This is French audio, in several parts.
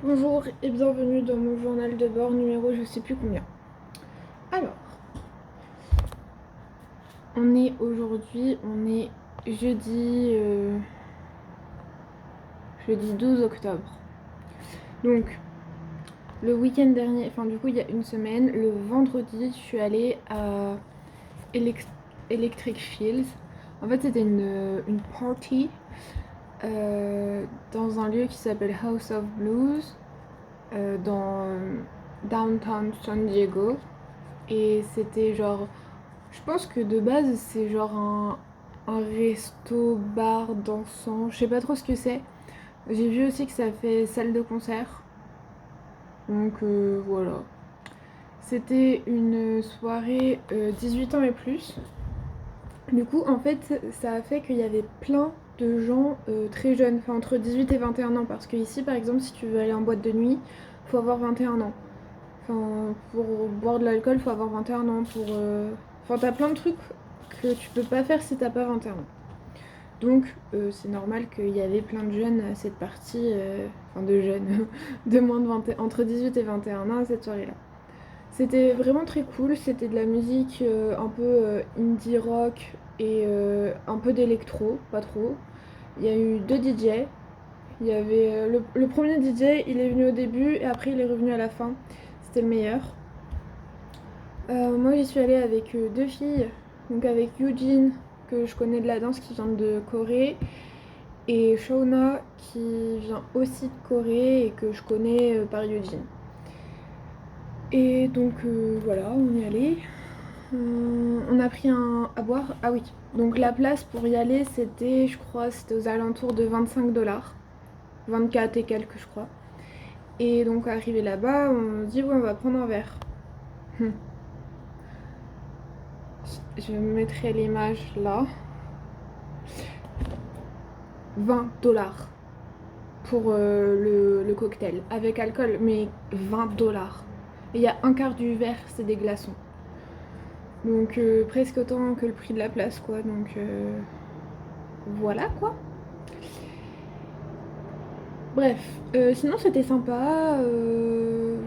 Bonjour et bienvenue dans mon journal de bord numéro je sais plus combien. Alors, on est jeudi, jeudi 12 octobre. Donc, le week-end dernier, enfin du coup il y a une semaine, le vendredi, je suis allée à Electric Fields. En fait, c'était une party dans un lieu qui s'appelle House of Blues dans downtown San Diego. Et c'était genre, je pense que de base c'est genre un resto, bar, dansant, je sais pas trop ce que c'est. J'ai vu aussi que ça fait salle de concert. Donc voilà. C'était une soirée 18 ans et plus. Du coup en fait ça a fait qu'il y avait plein de gens très jeunes, enfin entre 18 et 21 ans. Parce que ici par exemple si tu veux aller en boîte de nuit, faut avoir 21 ans. Enfin, pour boire de l'alcool, faut avoir 21 ans. Enfin, t'as plein de trucs que tu peux pas faire si t'as pas 21 ans. Donc, c'est normal qu'il y avait plein de jeunes à cette partie. Enfin, de jeunes, de moins de 20, entre 18 et 21 ans à cette soirée-là. C'était vraiment très cool. C'était de la musique un peu indie rock et un peu d'électro, pas trop. Il y a eu deux DJ. Il y avait le premier DJ, il est venu au début et après il est revenu à la fin. C'était le meilleur. Moi j'y suis allée avec deux filles, donc avec Eugene que je connais de la danse qui vient de Corée et Shauna qui vient aussi de Corée et que je connais par Eugene. Et donc voilà, on y allait. On a pris un à boire. Ah oui, donc la place pour y aller c'était, je crois, c'était aux alentours de 25 $. 24 et quelques je crois. Et donc arrivé là-bas, on dit ouais on va prendre un verre. Je mettrai l'image là. 20 $ pour le cocktail avec alcool, mais 20 $. Et il y a un quart du verre, c'est des glaçons. Donc presque autant que le prix de la place, quoi. Donc voilà, quoi. Bref, sinon c'était sympa.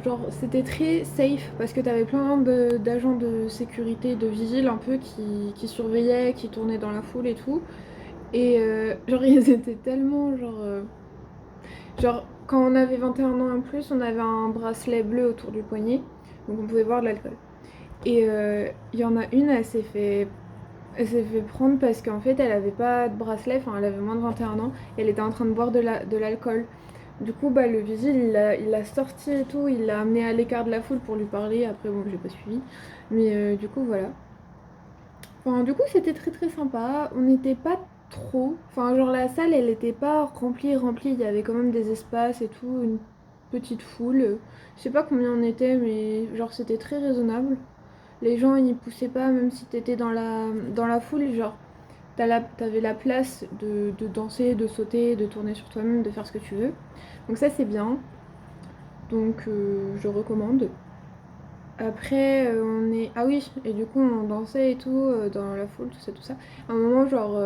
Genre c'était très safe parce que t'avais plein d'agents de sécurité, de vigile un peu qui surveillaient, qui tournaient dans la foule et tout. Et genre ils étaient tellement genre, quand on avait 21 ans en plus, on avait un bracelet bleu autour du poignet, donc on pouvait boire de l'alcool. Et il y en a une, elle s'est fait prendre parce qu'en fait, elle avait pas de bracelet, enfin, elle avait moins de 21 ans, et elle était en train de boire de l'alcool. Du coup, bah, le vigile, il l'a sorti et tout, il l'a amené à l'écart de la foule pour lui parler. Après, bon, j'ai pas suivi. Mais du coup, voilà. Enfin, du coup, c'était très très sympa. On n'était pas trop. Enfin, genre la salle, elle était pas remplie, remplie. Il y avait quand même des espaces et tout, une petite foule. Je sais pas combien on était, mais genre c'était très raisonnable. Les gens, ils poussaient pas, même si t'étais dans la foule. Genre, t'avais la place de danser, de sauter, de tourner sur toi-même, de faire ce que tu veux. Donc ça, c'est bien. Donc, je recommande. Après, on est. Ah oui, et du coup, on dansait et tout dans la foule, tout ça, tout ça. À un moment, genre,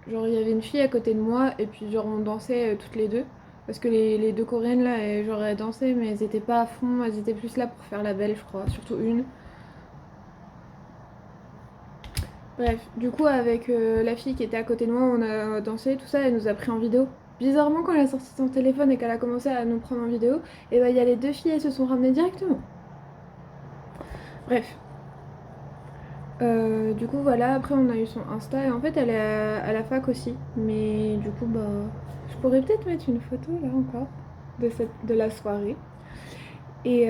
il y avait une fille à côté de moi, et puis, genre, on dansait toutes les deux. Parce que les deux coréennes là, genre, elles dansaient, mais elles étaient pas à fond, elles étaient plus là pour faire la belle, je crois. Surtout une. Bref, du coup, avec la fille qui était à côté de moi, on a dansé, tout ça, elle nous a pris en vidéo. Bizarrement, quand elle a sorti son téléphone et qu'elle a commencé à nous prendre en vidéo, et bah, il y a les deux filles, elles se sont ramenées directement. Bref, du coup, voilà, après on a eu son Insta et en fait elle est à la fac aussi. Mais du coup, bah, je pourrais peut-être mettre une photo là encore de la soirée. Et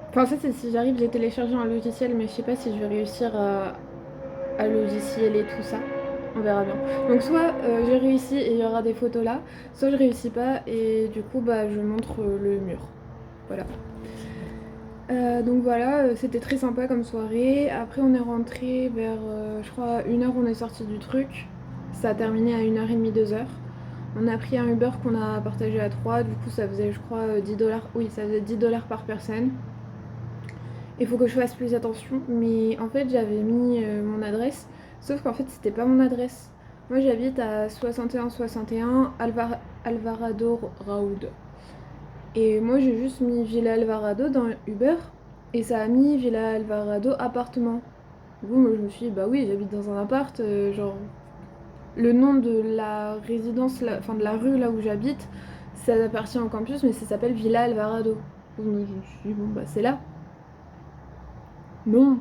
enfin, ça c'est si j'arrive, j'ai téléchargé un logiciel, mais je sais pas si je vais réussir à logiciel tout ça. On verra bien. Donc, soit j'ai réussi et il y aura des photos là, soit je réussis pas et du coup, bah, je montre le mur. Voilà. Donc voilà, c'était très sympa comme soirée. Après, on est rentré vers, je crois, 1 heure, on est sorti du truc. Ça a terminé à 1h30, 2 heures. On a pris un Uber qu'on a partagé à 3. Du coup, ça faisait, je crois, 10 $. Oui, ça faisait 10 $ par personne. Il faut que je fasse plus attention. Mais en fait, j'avais mis mon adresse. Sauf qu'en fait, c'était pas mon adresse. Moi j'habite à 61 Alvarado Road. Et moi j'ai juste mis Villa Alvarado dans Uber et ça a mis Villa Alvarado appartement. Du coup moi je me suis dit bah oui j'habite dans un appart, genre le nom de la résidence, enfin de la rue là où j'habite, ça appartient au campus mais ça s'appelle Villa Alvarado. Donc je me suis dit bon bah c'est là. Non.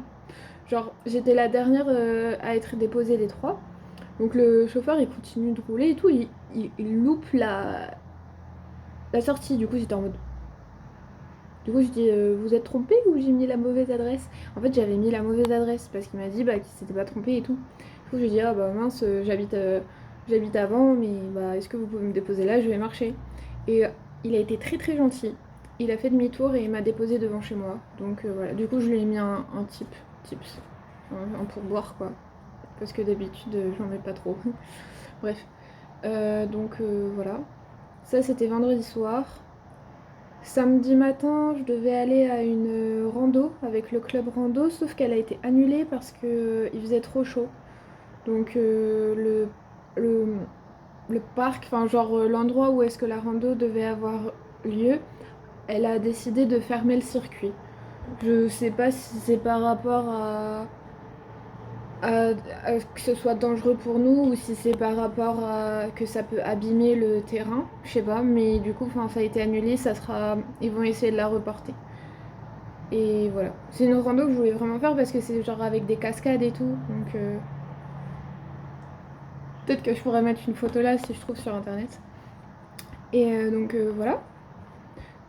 Genre j'étais la dernière à être déposée les trois. Donc le chauffeur il continue de rouler et tout, il loupe la sortie. Du coup j'étais en mode. Du coup je dis vous êtes trompé ou j'ai mis la mauvaise adresse? En fait j'avais mis la mauvaise adresse parce qu'il m'a dit bah, qu'il s'était pas trompé et tout. Du coup je dis ah bah mince j'habite avant mais bah est-ce que vous pouvez me déposer là, je vais marcher. Et il a été très très gentil. Il a fait demi-tour et il m'a déposé devant chez moi. Donc voilà, du coup je lui ai mis un tips, un pourboire quoi. Parce que d'habitude j'en mets pas trop. Bref. Voilà. Ça c'était vendredi soir. Samedi matin, je devais aller à une rando avec le club rando, sauf qu'elle a été annulée parce que il faisait trop chaud. Donc le, le parc, enfin genre l'endroit où est-ce que la rando devait avoir lieu, elle a décidé de fermer le circuit. Je sais pas si c'est par rapport à que ce soit dangereux pour nous ou si c'est par rapport à que ça peut abîmer le terrain, je sais pas, mais du coup ça a été annulé, ils vont essayer de la reporter. Et voilà. C'est une rando que je voulais vraiment faire parce que c'est genre avec des cascades et tout. Donc peut-être que je pourrais mettre une photo là si je trouve sur internet. Et voilà.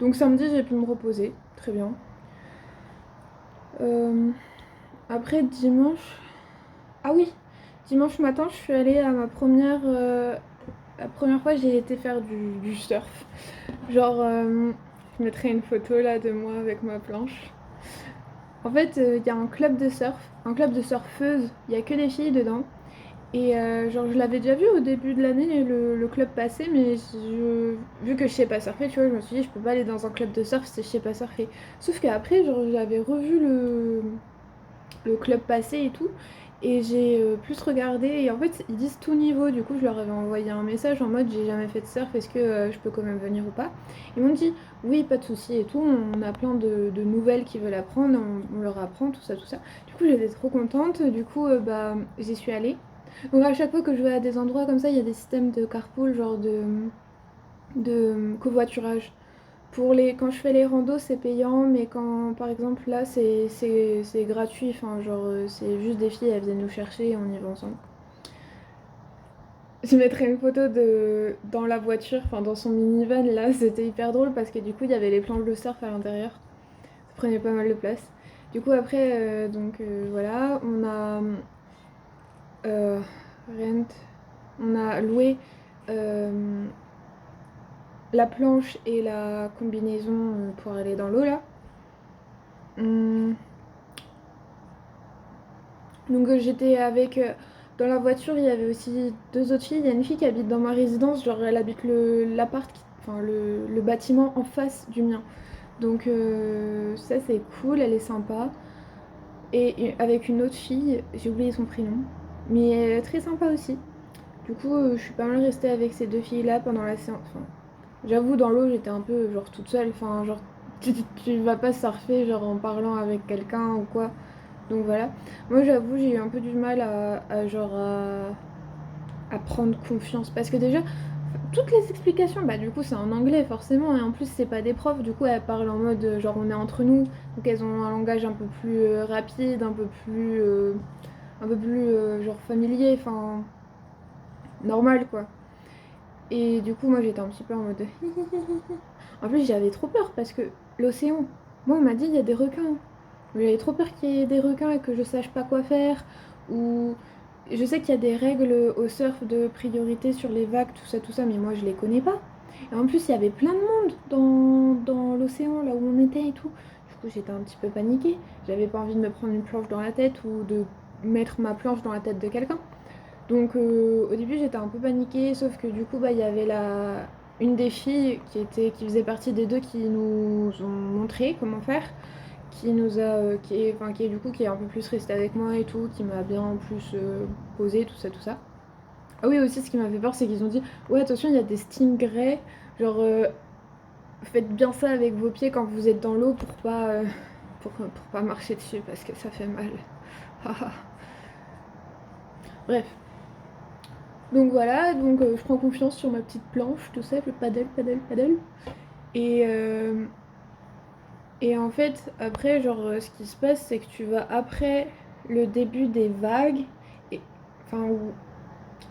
Donc samedi j'ai pu me reposer. Très bien. Euh, Après dimanche. Ah oui, dimanche matin je suis allée à ma première. La première fois j'ai été faire du surf. Genre je mettrai une photo là de moi avec ma planche. En fait, il y a un club de surf, un club de surfeuses, il y a que des filles dedans. Et genre, je l'avais déjà vu au début de l'année, le club passé, mais vu que je sais pas surfer, tu vois, je me suis dit, je peux pas aller dans un club de surf si je sais pas surfer. Sauf qu'après, genre, j'avais revu le club passé et tout, et j'ai plus regardé, et en fait, ils disent tout niveau, du coup, je leur avais envoyé un message en mode, j'ai jamais fait de surf, est-ce que je peux quand même venir ou pas? Ils m'ont dit, oui, pas de souci et tout, on a plein de nouvelles qui veulent apprendre, on leur apprend, tout ça, tout ça. Du coup, j'étais trop contente, du coup, bah, j'y suis allée. Donc à chaque fois que je vais à des endroits comme ça, il y a des systèmes de carpool, genre de covoiturage. Quand je fais les randos, c'est payant, mais quand par exemple là, c'est gratuit. Enfin, genre, c'est juste des filles, elles viennent nous chercher et on y va ensemble. Je mettrai une photo dans la voiture, enfin dans son minivan là, c'était hyper drôle parce que du coup il y avait les planches de surf à l'intérieur. Ça prenait pas mal de place. Du coup après, voilà, euh, rent, on a loué euh, la planche et la combinaison pour aller dans l'eau là. Hum, Donc j'étais avec. Dans la voiture, il y avait aussi deux autres filles. Il y a une fille qui habite dans ma résidence, genre elle habite l'appart, enfin le bâtiment en face du mien. Donc ça c'est cool, elle est sympa. Et avec une autre fille, j'ai oublié son prénom, mais elle est très sympa aussi. Du coup, je suis pas mal restée avec ces deux filles-là pendant la séance. Enfin, j'avoue, dans l'eau, j'étais un peu genre toute seule. Enfin, genre, tu vas pas surfer genre en parlant avec quelqu'un ou quoi. Donc voilà. Moi, j'avoue, j'ai eu un peu du mal à prendre confiance. Parce que déjà, toutes les explications, bah du coup, c'est en anglais forcément. Et en plus, c'est pas des profs. Du coup, elles parlent en mode genre on est entre nous. Donc elles ont un langage un peu plus rapide, un peu plus genre familier. Enfin, normal quoi. Et du coup, moi j'étais un petit peu en mode. En plus, j'avais trop peur parce que l'océan, moi on m'a dit il y a des requins. J'avais trop peur qu'il y ait des requins et que je sache pas quoi faire. Ou je sais qu'il y a des règles au surf de priorité sur les vagues, tout ça, mais moi je les connais pas. Et en plus, il y avait plein de monde dans l'océan, là où on était et tout. Du coup, j'étais un petit peu paniquée. J'avais pas envie de me prendre une planche dans la tête ou de mettre ma planche dans la tête de quelqu'un. Donc au début j'étais un peu paniquée, sauf que du coup bah il y avait une des filles qui faisait partie des deux qui nous ont montré comment faire, qui nous a qui est du coup qui est un peu plus restée avec moi et tout, qui m'a bien en plus posé tout ça tout ça. Ah oui, aussi, ce qui m'a fait peur, c'est qu'ils ont dit, ouais, attention, il y a des stingrays, genre, faites bien ça avec vos pieds quand vous êtes dans l'eau pour pas marcher dessus, parce que ça fait mal. Bref. Donc voilà, donc je prends confiance sur ma petite planche, tout ça, je paddle, paddle, paddle. Et, euh, et en fait, après, genre, ce qui se passe, c'est que tu vas après le début des vagues, et, enfin,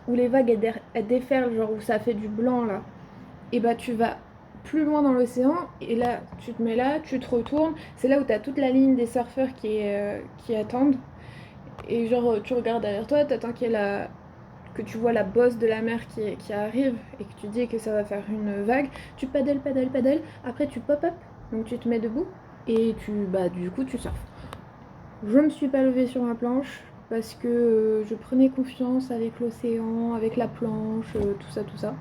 où les vagues elles déferlent, genre où ça fait du blanc là, et bah tu vas plus loin dans l'océan, et là, tu te mets là, tu te retournes, c'est là où t'as toute la ligne des surfeurs qui attendent, et genre, tu regardes derrière toi, t'attends que tu vois la bosse de la mer qui arrive et que tu dis que ça va faire une vague, tu paddles, paddles, paddles, après tu pop-up, donc tu te mets debout et du coup tu surfes. Je ne me suis pas levée sur ma planche parce que je prenais confiance avec l'océan, avec la planche, tout ça, tout ça.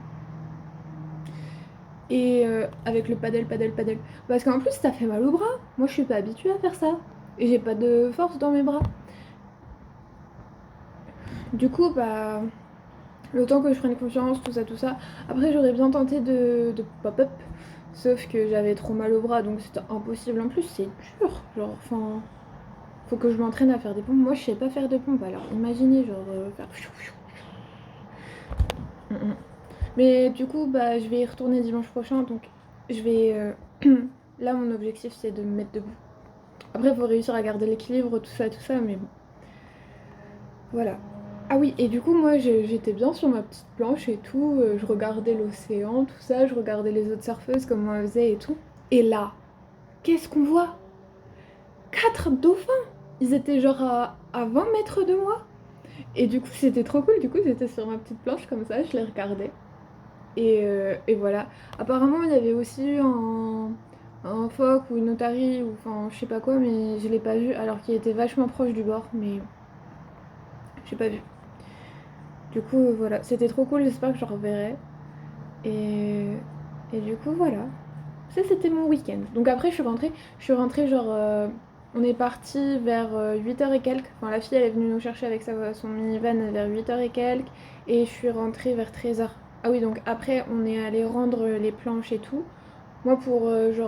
Et avec le paddle, paddle, paddle. Parce qu'en plus ça fait mal au bras. Moi je suis pas habituée à faire ça. Et j'ai pas de force dans mes bras. Du coup, le temps que je prenne confiance, tout ça, tout ça. Après, j'aurais bien tenté de pop-up, sauf que j'avais trop mal au bras, donc c'était impossible. En plus, c'est dur. Genre, enfin, faut que je m'entraîne à faire des pompes. Moi, je sais pas faire de pompes, alors imaginez, genre, faire. Mm, mm. Mais du coup, je vais y retourner dimanche prochain, donc je vais. Là, mon objectif, c'est de me mettre debout. Après, il faut réussir à garder l'équilibre, tout ça, mais bon. Voilà. Ah oui, et du coup, moi, j'étais bien sur ma petite planche et tout. Je regardais l'océan, tout ça. Je regardais les autres surfeuses, comment elles faisaient et tout. Et là, qu'est-ce qu'on voit? 4 dauphins! Ils étaient genre à 20 mètres de moi. Et du coup, c'était trop cool. Du coup, j'étais sur ma petite planche comme ça, je les regardais. Et voilà. Apparemment, il y avait aussi eu un phoque ou une otarie, ou enfin, je sais pas quoi, mais je l'ai pas vu alors qu'il était vachement proche du bord, mais j'ai pas vu. Du coup, voilà, c'était trop cool, j'espère que je reverrai. Et, et du coup, voilà. Ça, c'était mon week-end. Donc après, je suis rentrée genre... on est parti vers 8h et quelques. Enfin, la fille, elle est venue nous chercher avec son minivan vers 8h et quelques. Et je suis rentrée vers 13h. Ah oui, donc après, on est allé rendre les planches et tout. Moi, pour je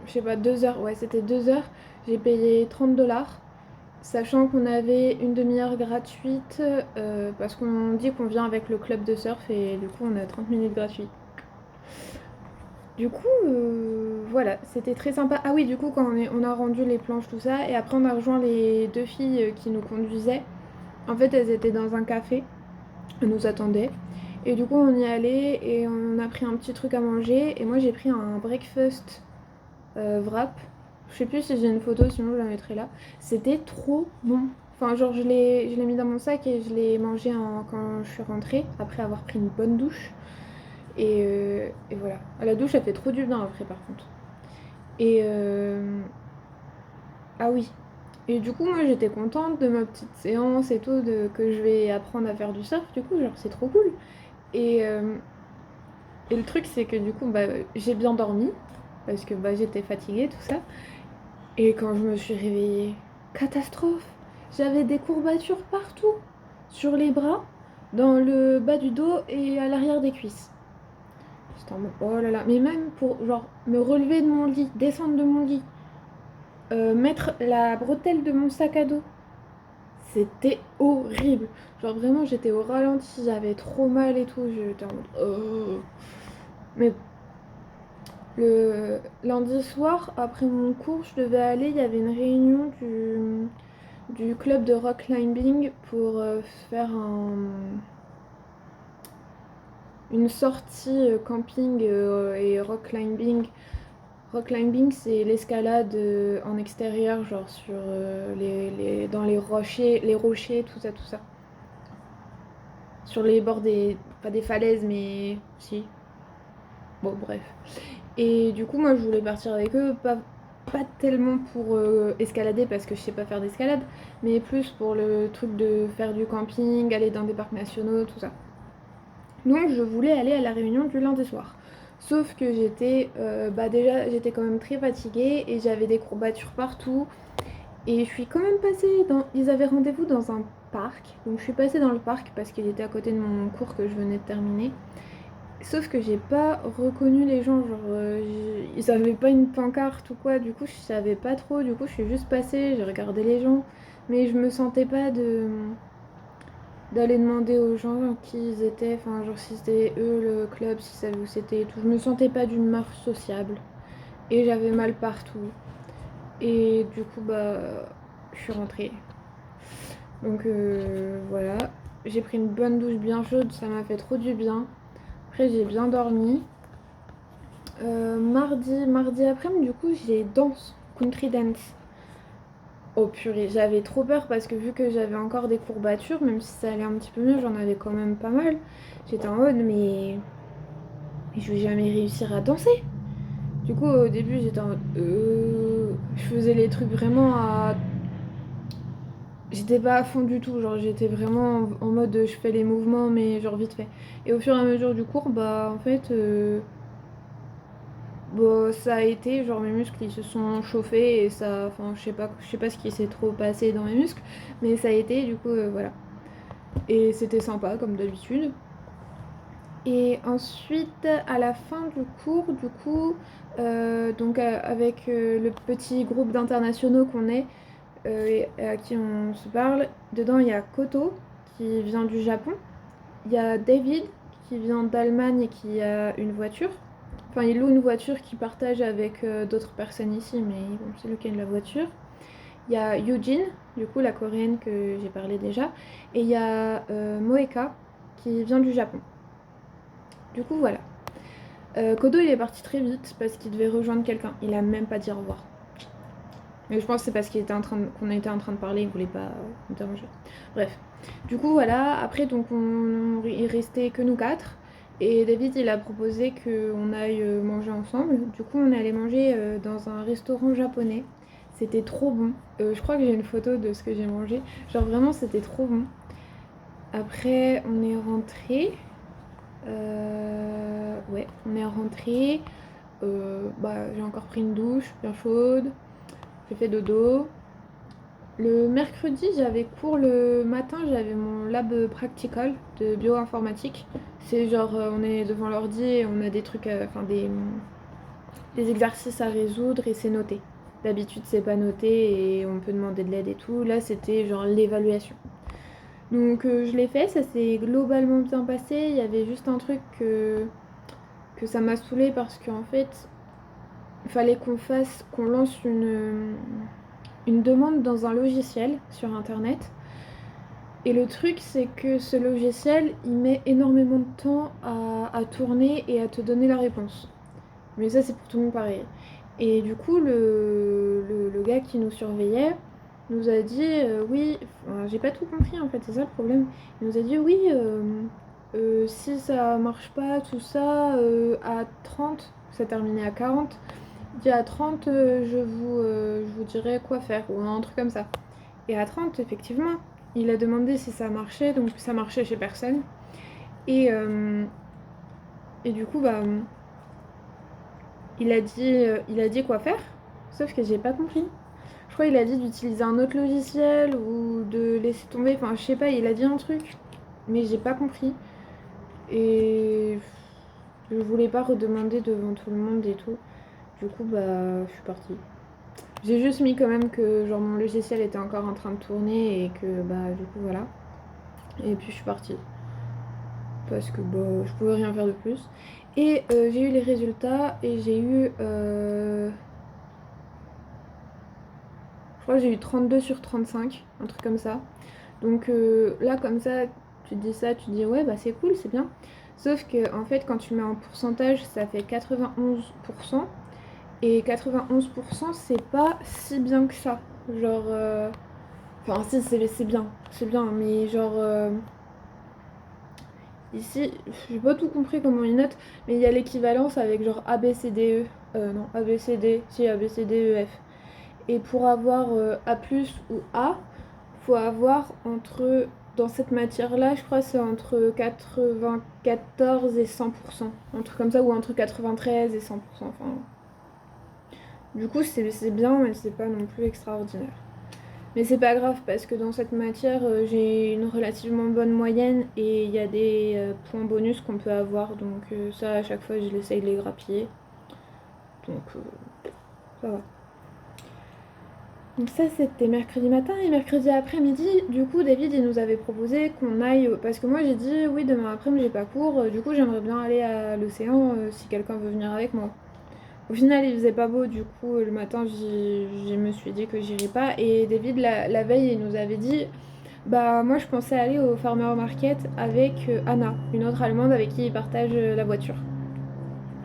sais pas, 2 heures, ouais, c'était 2 heures, j'ai payé 30 $. Sachant qu'on avait une demi-heure gratuite parce qu'on dit qu'on vient avec le club de surf et du coup on a 30 minutes gratuites. Du coup, voilà, c'était très sympa. Ah oui, du coup, quand on a rendu les planches, tout ça, et après on a rejoint les deux filles qui nous conduisaient. En fait, elles étaient dans un café, elles nous attendaient. Et du coup, on y allait et on a pris un petit truc à manger. Et moi, j'ai pris un breakfast wrap. Je sais plus si j'ai une photo, sinon je la mettrai là. C'était trop bon. Enfin, genre, je l'ai mis dans mon sac et je l'ai mangé quand je suis rentrée, après avoir pris une bonne douche. Et voilà. La douche, elle fait trop du bien après, par contre. Et ah oui. Et du coup, moi, j'étais contente de ma petite séance et tout, que je vais apprendre à faire du surf. Du coup, genre, c'est trop cool. Et, euh, et le truc, c'est que du coup, j'ai bien dormi, parce que j'étais fatiguée, tout ça. Et quand je me suis réveillée, catastrophe! J'avais des courbatures partout, sur les bras, dans le bas du dos et à l'arrière des cuisses. J'étais en mode, oh là là, mais même pour genre me relever de mon lit, descendre de mon lit, mettre la bretelle de mon sac à dos, c'était horrible. Genre vraiment, j'étais au ralenti, j'avais trop mal et tout, j'étais en mode, oh. Mais le lundi soir, après mon cours, je devais aller, il y avait une réunion du club de rock climbing pour faire une sortie camping et rock climbing. Rock climbing, c'est l'escalade en extérieur, genre sur dans les rochers, tout ça, tout ça. Sur les bords pas des falaises, mais si. Bon, bref. Et du coup, moi, je voulais partir avec eux, pas tellement pour escalader parce que je sais pas faire d'escalade, mais plus pour le truc de faire du camping, aller dans des parcs nationaux, tout ça. Donc, je voulais aller à la réunion du lundi soir. Sauf que déjà, j'étais quand même très fatiguée et j'avais des courbatures partout. Et je suis quand même passée dans. Ils avaient rendez-vous dans un parc. Donc je suis passée dans le parc parce qu'il était à côté de mon cours que je venais de terminer. Sauf que j'ai pas reconnu les gens, genre ils avaient pas une pancarte ou quoi, du coup je savais pas trop, du coup je suis juste passée, j'ai regardé les gens, mais je me sentais pas d'aller demander aux gens qui ils étaient, enfin genre si c'était eux le club, si ça où c'était et tout. Je me sentais pas d'une marche sociable et j'avais mal partout. Et du coup bah je suis rentrée. Donc voilà, j'ai pris une bonne douche bien chaude, ça m'a fait trop du bien. Après j'ai bien dormi. Mardi après-midi, du coup, j'ai danse, country dance. Oh purée, j'avais trop peur parce que vu que j'avais encore des courbatures, même si ça allait un petit peu mieux, j'en avais quand même pas mal. J'étais en mode, mais je vais jamais réussir à danser. Du coup, au début, j'étais en mode, je faisais les trucs vraiment à. J'étais pas à fond du tout, genre j'étais vraiment en mode je fais les mouvements, mais genre vite fait. Et au fur et à mesure du cours, bah en fait. Bon, ça a été, genre mes muscles ils se sont chauffés et ça, enfin je sais pas ce qui s'est trop passé dans mes muscles, mais ça a été du coup voilà. Et c'était sympa comme d'habitude. Et ensuite à la fin du cours, du coup, donc avec le petit groupe d'internationaux qu'on est et à qui on se parle, dedans il y a Koto qui vient du Japon, il y a David qui vient d'Allemagne et qui a une voiture. Enfin, il loue une voiture qu'il partage avec d'autres personnes ici, mais bon, c'est lui qui a la voiture. Il y a Eugene, du coup, la coréenne que j'ai parlé déjà. Et il y a Moeka, qui vient du Japon. Du coup, voilà. Kodo, il est parti très vite parce qu'il devait rejoindre quelqu'un. Il a même pas dit au revoir. Mais je pense que c'est parce qu'on était en train de parler, il voulait pas me déranger. Bref. Du coup, voilà. Après, donc, il restait que nous quatre. Et David, il a proposé qu'on aille manger ensemble. Du coup, on est allé manger dans un restaurant japonais. C'était trop bon. Je crois que j'ai une photo de ce que j'ai mangé. Genre, vraiment, c'était trop bon. Après, on est rentré. Ouais, on est rentré. Bah, j'ai encore pris une douche bien chaude. J'ai fait dodo. Le mercredi, j'avais cours le matin, j'avais mon lab practical de bioinformatique. C'est genre, on est devant l'ordi et on a des trucs, enfin des exercices à résoudre et c'est noté. D'habitude, c'est pas noté et on peut demander de l'aide et tout. Là, c'était genre l'évaluation. Donc, je l'ai fait, ça s'est globalement bien passé. Il y avait juste un truc que ça m'a saoulé parce qu'en fait, il fallait qu'on lance une demande dans un logiciel sur internet. Et le truc, c'est que ce logiciel, il met énormément de temps à tourner et à te donner la réponse. Mais ça, c'est pour tout le monde pareil. Et du coup, le gars qui nous surveillait nous a dit oui, enfin, j'ai pas tout compris en fait, c'est ça le problème. Il nous a dit oui, si ça marche pas, tout ça, à 30, ça terminait à 40. Il dit à 30, je vous dirai quoi faire, ou un truc comme ça. Et à 30, effectivement, il a demandé si ça marchait, donc ça marchait chez personne. Et, euh, et du coup, bah, il a dit quoi faire, sauf que j'ai pas compris. Je crois qu'il a dit d'utiliser un autre logiciel ou de laisser tomber, enfin je sais pas, il a dit un truc, mais j'ai pas compris. Et je voulais pas redemander devant tout le monde et tout. Du coup, bah, je suis partie. J'ai juste mis quand même que genre mon logiciel était encore en train de tourner et que bah du coup voilà. Et puis je suis partie. Parce que bah, je pouvais rien faire de plus. Et j'ai eu les résultats et j'ai eu... je crois que j'ai eu 32 sur 35, un truc comme ça. Donc là comme ça, tu te dis ça, tu te dis ouais bah c'est cool, c'est bien. Sauf que en fait quand tu mets en pourcentage, ça fait 91%. Et 91% c'est pas si bien que ça. Genre... Enfin si c'est bien, c'est bien, mais genre... Ici, j'ai pas tout compris comment ils notent, mais il y a l'équivalence avec genre A, B, C, D, E. Non, A, B, C, D, si A, B, C, D, E, F. Et pour avoir A plus ou A, faut avoir entre, dans cette matière-là, je crois que c'est entre 94 et 100%. Un truc comme ça, ou entre 93 et 100%. Enfin, du coup, c'est bien, mais c'est pas non plus extraordinaire. Mais c'est pas grave parce que dans cette matière, j'ai une relativement bonne moyenne et il y a des points bonus qu'on peut avoir. Donc ça, à chaque fois, je l'essaye de les grappiller. Donc ça va. Donc ça, c'était mercredi matin et mercredi après-midi. Du coup, David, il nous avait proposé qu'on aille... Parce que moi, j'ai dit, oui, demain après-midi, j'ai pas cours. Du coup, j'aimerais bien aller à l'océan si quelqu'un veut venir avec moi. Au final, il faisait pas beau, du coup, le matin, je me suis dit que j'irais pas. Et David, la veille, il nous avait dit, bah, moi, je pensais aller au Farmer Market avec Anna, une autre Allemande avec qui il partage la voiture.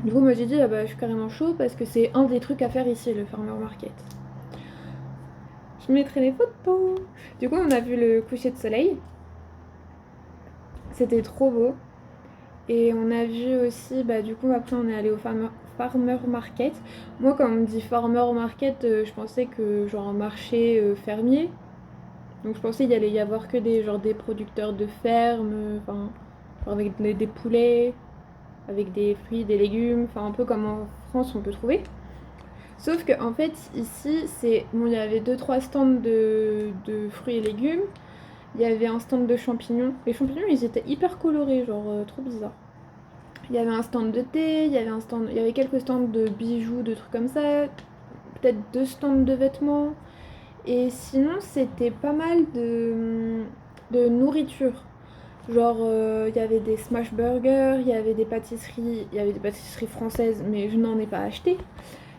Du coup, moi, j'ai dit, ah bah, je suis carrément chaud parce que c'est un des trucs à faire ici, le Farmer Market. Je mettrai les photos. Du coup, on a vu le coucher de soleil. C'était trop beau. Et on a vu aussi, bah, du coup, après, on est allé au Farmer Market. Moi, quand on me dit Farmer Market, je pensais que genre un marché fermier. Donc, je pensais qu'il allait y avoir que des producteurs de ferme, enfin, avec des poulets, avec des fruits, des légumes, enfin, un peu comme en France on peut trouver. Sauf qu'en fait, ici, bon, il y avait deux trois stands de fruits et légumes. Il y avait un stand de champignons. Les champignons, ils étaient hyper colorés, genre trop bizarre. Il y avait un stand de thé, il y avait quelques stands de bijoux, de trucs comme ça, peut-être deux stands de vêtements. Et sinon, c'était pas mal de nourriture. Genre, il y avait des smash burgers, il y avait des pâtisseries françaises, mais je n'en ai pas acheté.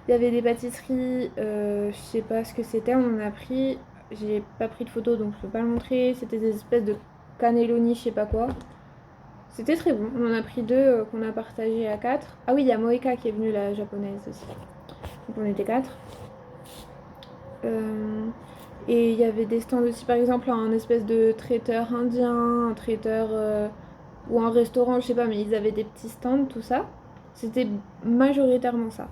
Il y avait des pâtisseries, je sais pas ce que c'était, on en a pris. J'ai pas pris de photo donc je peux pas le montrer. C'était des espèces de cannelloni, je sais pas quoi. C'était très bon. On en a pris deux qu'on a partagé à quatre. Ah oui, il y a Moeka qui est venue, la japonaise aussi. Donc on était quatre. Euh, et il y avait des stands aussi, par exemple, un espèce de traiteur indien, un traiteur ou un restaurant, je sais pas, mais ils avaient des petits stands, tout ça. C'était majoritairement ça.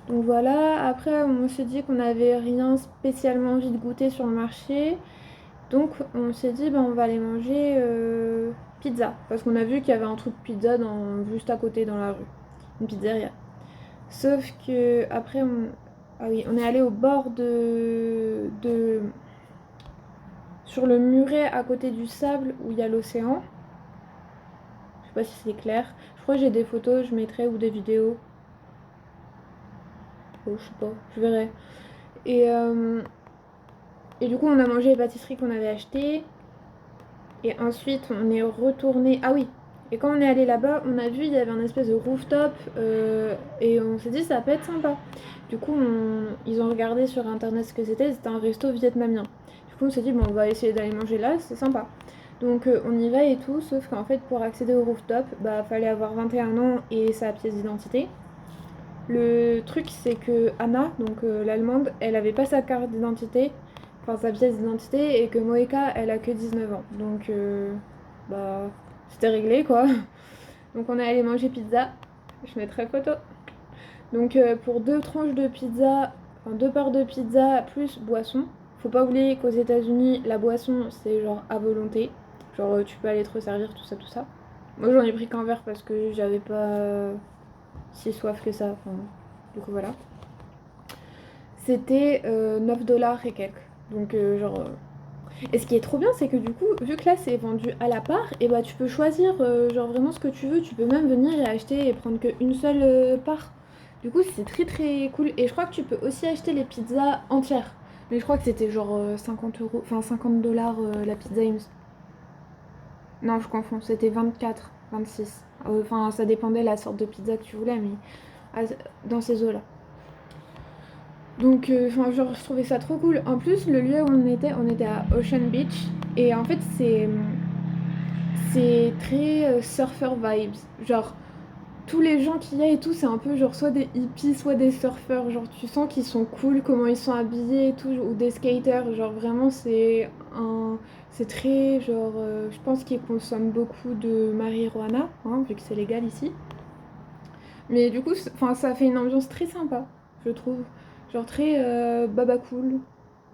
Donc voilà, après on s'est dit qu'on n'avait rien spécialement envie de goûter sur le marché. Donc on s'est dit on va aller manger pizza. Parce qu'on a vu qu'il y avait un truc pizza juste à côté dans la rue. Une pizzeria. Sauf que après ah oui, on est allé au bord sur le muret à côté du sable où il y a l'océan. Je sais pas si c'est clair. Je crois que j'ai des photos, je mettrai ou des vidéos. Oh, je sais pas, je verrai. Et, euh, et du coup on a mangé les pâtisseries qu'on avait achetées. Et ensuite, on est retourné. Ah oui, et quand on est allé là-bas, on a vu, il y avait un espèce de rooftop. Et on s'est dit, ça peut être sympa. Du coup, ils ont regardé sur internet ce que c'était. C'était un resto vietnamien. Du coup, on s'est dit, bon, on va essayer d'aller manger là, c'est sympa. Donc, on y va et tout. Sauf qu'en fait, pour accéder au rooftop, bah, fallait avoir 21 ans et sa pièce d'identité. Le truc, c'est que Anna, donc l'allemande, elle avait pas sa carte d'identité, enfin sa pièce d'identité, et que Moeka, elle a que 19 ans. Donc, bah, c'était réglé quoi. Donc, on est allé manger pizza. Je mettrai photo. Donc, pour deux tranches de pizza, enfin deux parts de pizza plus boisson. Faut pas oublier qu'aux États-Unis, la boisson, c'est genre à volonté. Genre, tu peux aller te resservir, tout ça, tout ça. Moi, j'en ai pris qu'un verre parce que j'avais pas si soif que ça. Enfin, du coup, voilà. C'était 9 dollars et quelques. Donc, Et ce qui est trop bien, c'est que du coup, vu que là c'est vendu à la part, et bah tu peux choisir genre vraiment ce que tu veux. Tu peux même venir et acheter et prendre qu'une seule part. Du coup, c'est très très cool. Et je crois que tu peux aussi acheter les pizzas entières. Mais je crois que c'était genre 50 euros, enfin 50 dollars la pizza. Non, je confonds, c'était 24, 26. Enfin, ça dépendait de la sorte de pizza que tu voulais, mais dans ces eaux-là. Donc, genre, je trouvais ça trop cool. En plus, le lieu où on était à Ocean Beach. Et en fait, c'est très surfer vibes. Genre, tous les gens qu'il y a et tout, c'est un peu genre soit des hippies, soit des surfeurs. Genre, tu sens qu'ils sont cool, comment ils sont habillés et tout, ou des skaters. Genre, vraiment, c'est très, genre, je pense qu'ils consomment beaucoup de marijuana, hein, vu que c'est légal ici. Mais du coup, enfin, ça fait une ambiance très sympa, je trouve. Genre, très baba cool.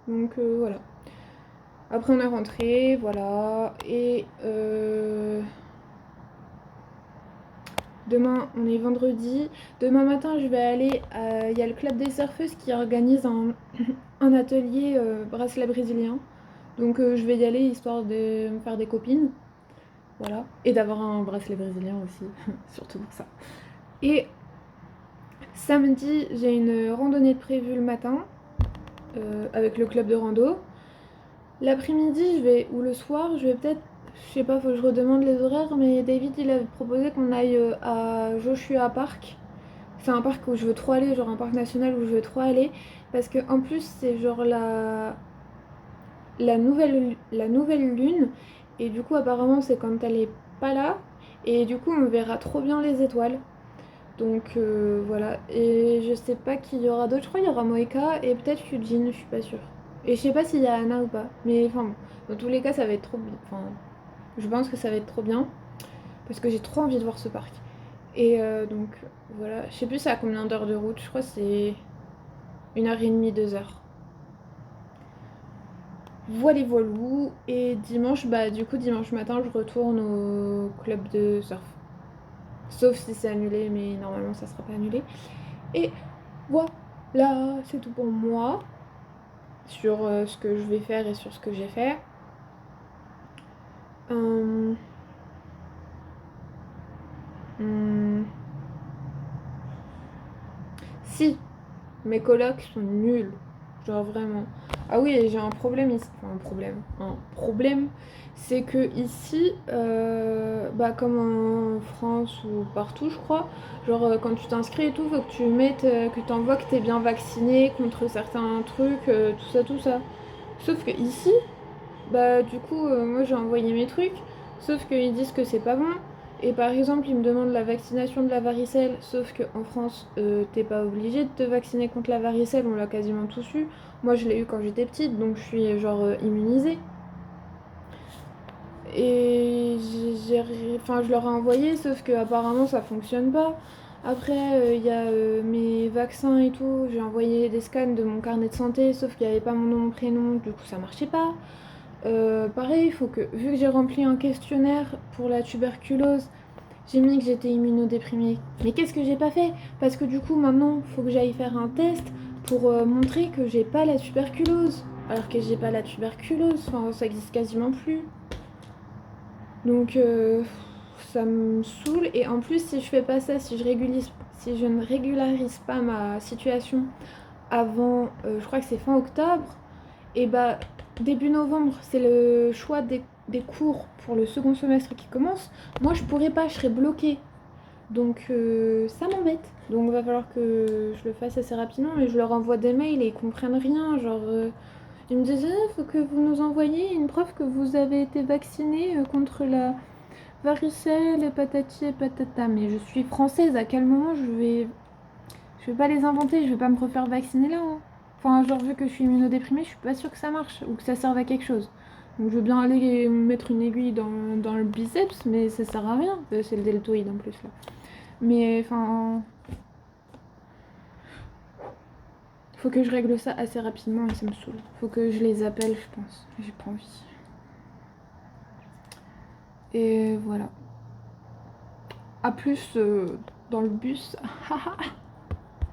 Donc, voilà. Après, on est rentré, voilà. Et Demain, on est vendredi. Demain matin, je vais aller. Il y a le club des surfeuses qui organise un atelier bracelet brésilien. Donc, je vais y aller histoire de me faire des copines. Voilà. Et d'avoir un bracelet brésilien aussi. Surtout pour ça. Et samedi, j'ai une randonnée de prévue le matin avec le club de rando. L'après-midi, ou le soir, je vais peut-être, je sais pas, faut que je redemande les horaires, mais David, il avait proposé qu'on aille à Joshua Park. C'est un parc où je veux trop aller, genre un parc national où je veux trop aller, parce que en plus, c'est genre la nouvelle lune, et du coup, apparemment, c'est quand elle est pas là, et du coup, on verra trop bien les étoiles. Donc voilà, et je sais pas qui y aura d'autres, je crois qu'il y aura Moeka et peut-être Eugene, je suis pas sûre. Et je sais pas s'il y a Anna ou pas, mais enfin bon, dans tous les cas ça va être trop bien, enfin je pense que ça va être trop bien, parce que j'ai trop envie de voir ce parc. Et donc voilà, je sais plus c'est à combien d'heures de route, je crois que c'est 1h30, 2 heures. Voilà voilou, et dimanche, bah du coup dimanche matin je retourne au club de surf. Sauf si c'est annulé, mais normalement ça sera pas annulé. Et voilà, c'est tout pour moi sur ce que je vais faire et sur ce que j'ai fait. Hum, hum, Si, mes colocs sont nuls. Genre vraiment. Ah oui, et j'ai un problème ici. Enfin, un problème. Un problème, c'est que ici, bah, comme en France ou partout, je crois, genre quand tu t'inscris et tout, faut que tu mettes, que tu envoies que t'es bien vacciné contre certains trucs, tout ça, tout ça. Sauf que ici, bah du coup, moi j'ai envoyé mes trucs, sauf qu'ils disent que c'est pas bon. Et par exemple, ils me demandent la vaccination de la varicelle, sauf qu'en France, t'es pas obligé de te vacciner contre la varicelle, on l'a quasiment tous eu. Moi je l'ai eu quand j'étais petite, donc je suis genre immunisée. Et enfin, je leur ai envoyé, sauf que apparemment ça fonctionne pas. Après, il y a mes vaccins et tout, j'ai envoyé des scans de mon carnet de santé, sauf qu'il n'y avait pas mon nom, mon prénom, du coup ça marchait pas. Pareil, il faut que, vu que j'ai rempli un questionnaire pour la tuberculose, j'ai mis que j'étais immunodéprimée. Mais qu'est-ce que j'ai pas fait? Parce que du coup, maintenant, il faut que j'aille faire un test pour montrer que j'ai pas la tuberculose. Alors que j'ai pas la tuberculose, enfin, ça existe quasiment plus. Donc, ça me saoule. Et en plus, si je fais pas ça, si je ne régularise pas ma situation avant, je crois que c'est fin octobre, et bah début novembre, c'est le choix des cours pour le second semestre qui commence. Moi, je pourrais pas, je serais bloquée. Donc ça m'embête. Donc va falloir que je le fasse assez rapidement, mais je leur envoie des mails et ils comprennent rien. Genre, ils me disent, il faut que vous nous envoyiez une preuve que vous avez été vacciné contre la varicelle et patati et patata. Mais je suis française, à quel moment je vais pas les inventer, je vais pas me refaire vacciner là, hein. Enfin, genre, vu que je suis immunodéprimée, je suis pas sûre que ça marche ou que ça serve à quelque chose. Donc, je veux bien aller mettre une aiguille dans le biceps, mais ça sert à rien. C'est le deltoïde en plus là. Mais enfin, faut que je règle ça assez rapidement et ça me saoule. Faut que je les appelle, je pense. J'ai pas envie. Et voilà. À plus dans le bus.